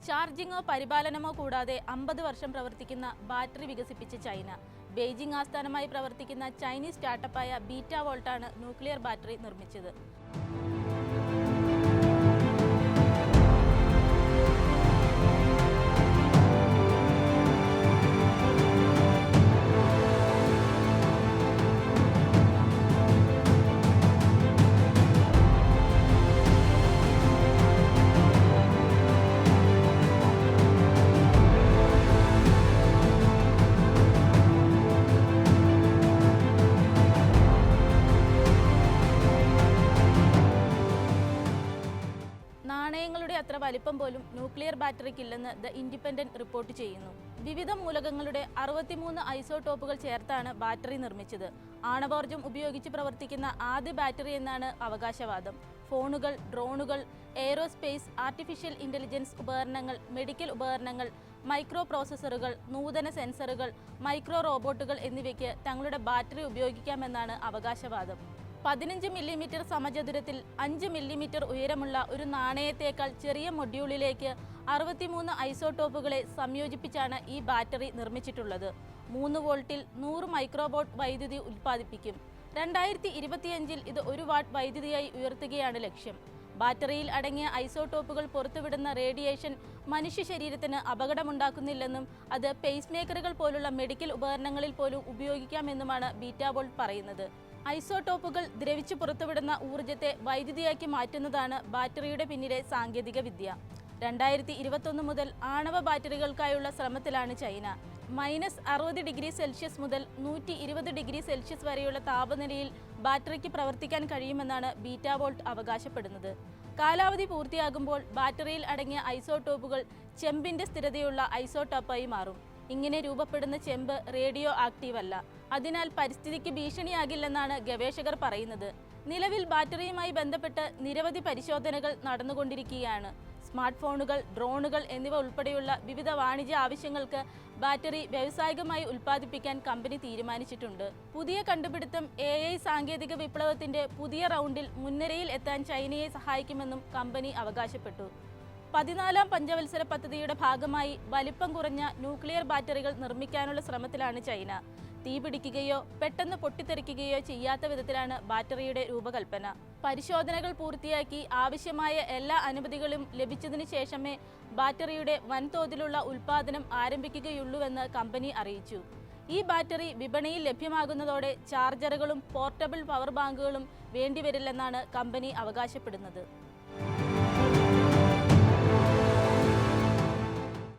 ചാർജിങ്ങോ പരിപാലനമോ കൂടാതെ 50 വർഷം പ്രവർത്തിക്കുന്ന ബാറ്ററി വികസിപ്പിച്ച ചൈന. ബെയ്ജിംഗ് ആസ്ഥാനമായി പ്രവർത്തിക്കുന്ന ചൈനീസ് സ്റ്റാർട്ടപ്പായ ബീറ്റ വോൾട്ടാണ് ന്യൂക്ലിയർ ബാറ്ററി നിർമ്മിച്ചത്. നാണയങ്ങളുടെ അത്ര വലിപ്പം പോലും ന്യൂക്ലിയർ ബാറ്ററിക്കില്ലെന്ന് ദ ഇൻഡിപെൻഡന്റ് റിപ്പോർട്ട് ചെയ്യുന്നു. വിവിധ മൂലകങ്ങളുടെ 63 ഐസോടോപ്പുകൾ ചേർത്താണ് ബാറ്ററി നിർമ്മിച്ചത്. ആണവോർജം ഉപയോഗിച്ച് പ്രവർത്തിക്കുന്ന ആദ്യ ബാറ്ററി എന്നാണ് അവകാശവാദം. ഫോണുകൾ, ഡ്രോണുകൾ, എയ്റോസ്പേസ്, ആർട്ടിഫിഷ്യൽ ഇന്റലിജൻസ് ഉപകരണങ്ങൾ, മെഡിക്കൽ ഉപകരണങ്ങൾ, മൈക്രോ പ്രോസസ്സറുകൾ, നൂതന സെൻസറുകൾ, മൈക്രോ റോബോട്ടുകൾ എന്നിവയ്ക്ക് തങ്ങളുടെ ബാറ്ററി ഉപയോഗിക്കാമെന്നാണ് അവകാശവാദം. 15 മില്ലിമീറ്റർ സമചതുരത്തിൽ 5 മില്ലിമീറ്റർ ഉയരമുള്ള ഒരു നാണയത്തേക്കാൾ ചെറിയ മൊഡ്യൂളിലേക്ക് 63 ഐസോടോപ്പുകളെ സംയോജിപ്പിച്ചാണ് ഈ ബാറ്ററി നിർമ്മിച്ചിട്ടുള്ളത്. 3 വോൾട്ടിൽ 100 മൈക്രോവാട്ട് വൈദ്യുതി ഉൽപ്പാദിപ്പിക്കും. 2025 ഇത് 1 വാട്ട് വൈദ്യുതിയായി ഉയർത്തുകയാണ് ലക്ഷ്യം. ബാറ്ററിയിൽ അടങ്ങിയ ഐസോടോപ്പുകൾ പുറത്തുവിടുന്ന റേഡിയേഷൻ മനുഷ്യ ശരീരത്തിന് അപകടമുണ്ടാക്കുന്നില്ലെന്നും അത് പേസ് മേക്കറുകൾ പോലുള്ള മെഡിക്കൽ ഉപകരണങ്ങളിൽ പോലും ഉപയോഗിക്കാമെന്നുമാണ് ബീറ്റ വോൾട്ട് പറയുന്നത്. ഐസോടോപ്പുകൾ ദ്രവിച്ചു പുറത്തുവിടുന്ന ഊർജ്ജത്തെ വൈദ്യുതിയാക്കി മാറ്റുന്നതാണ് ബാറ്ററിയുടെ പിന്നിലെ സാങ്കേതിക വിദ്യ. 2021 മുതൽ ആണവ ബാറ്ററികൾക്കായുള്ള ശ്രമത്തിലാണ് ചൈന. -60°C മുതൽ 120°C വരെയുള്ള താപനിലയിൽ ബാറ്ററിക്ക് പ്രവർത്തിക്കാൻ കഴിയുമെന്നാണ് ബീറ്റ വോൾട്ട് അവകാശപ്പെടുന്നത്. കാലാവധി പൂർത്തിയാകുമ്പോൾ ബാറ്ററിയിൽ അടങ്ങിയ ഐസോടോപ്പുകൾ ചെമ്പിന്റെ സ്ഥിരതയുള്ള ഐസോടോപ്പായി മാറും. ഇങ്ങനെ രൂപപ്പെടുന്ന ചെമ്പ് റേഡിയോ ആക്റ്റീവ് അല്ല. അതിനാൽ പരിസ്ഥിതിക്ക് ഭീഷണിയാകില്ലെന്നാണ് ഗവേഷകർ പറയുന്നത്. നിലവിൽ ബാറ്ററിയുമായി ബന്ധപ്പെട്ട് നിരവധി പരിശോധനകൾ നടന്നുകൊണ്ടിരിക്കുകയാണ്. സ്മാർട്ട് ഫോണുകൾ, ഡ്രോണുകൾ എന്നിവ ഉൾപ്പെടെയുള്ള വിവിധ വാണിജ്യ ആവശ്യങ്ങൾക്ക് ബാറ്ററി വ്യാവസായികമായി ഉൽപ്പാദിപ്പിക്കാൻ കമ്പനി തീരുമാനിച്ചിട്ടുണ്ട്. പുതിയ കണ്ടുപിടുത്തം AI സാങ്കേതിക വിപ്ലവത്തിന്റെ പുതിയ റൗണ്ടിൽ മുൻനിരയിൽ എത്താൻ ചൈനയെ സഹായിക്കുമെന്നും കമ്പനി അവകാശപ്പെട്ടു. 14ാം പഞ്ചവത്സര പദ്ധതിയുടെ ഭാഗമായി വലിപ്പം കുറഞ്ഞ ന്യൂക്ലിയർ ബാറ്ററികൾ നിർമ്മിക്കാനുള്ള ശ്രമത്തിലാണ് ചൈന. തീപിടിക്കുകയോ പെട്ടെന്ന് പൊട്ടിത്തെറിക്കുകയോ ചെയ്യാത്ത വിധത്തിലാണ് ബാറ്ററിയുടെ രൂപകൽപ്പന. പരിശോധനകൾ പൂർത്തിയാക്കി ആവശ്യമായ എല്ലാ അനുമതികളും ലഭിച്ചതിനു ശേഷമേ ബാറ്ററിയുടെ വൻതോതിലുള്ള ഉൽപ്പാദനം ആരംഭിക്കുകയുള്ളൂവെന്ന് കമ്പനി അറിയിച്ചു. ഈ ബാറ്ററി വിപണിയിൽ ലഭ്യമാകുന്നതോടെ ചാർജറുകളും പോർട്ടബിൾ പവർ ബാങ്കുകളും വേണ്ടിവരില്ലെന്നാണ് കമ്പനി അവകാശപ്പെടുന്നത്.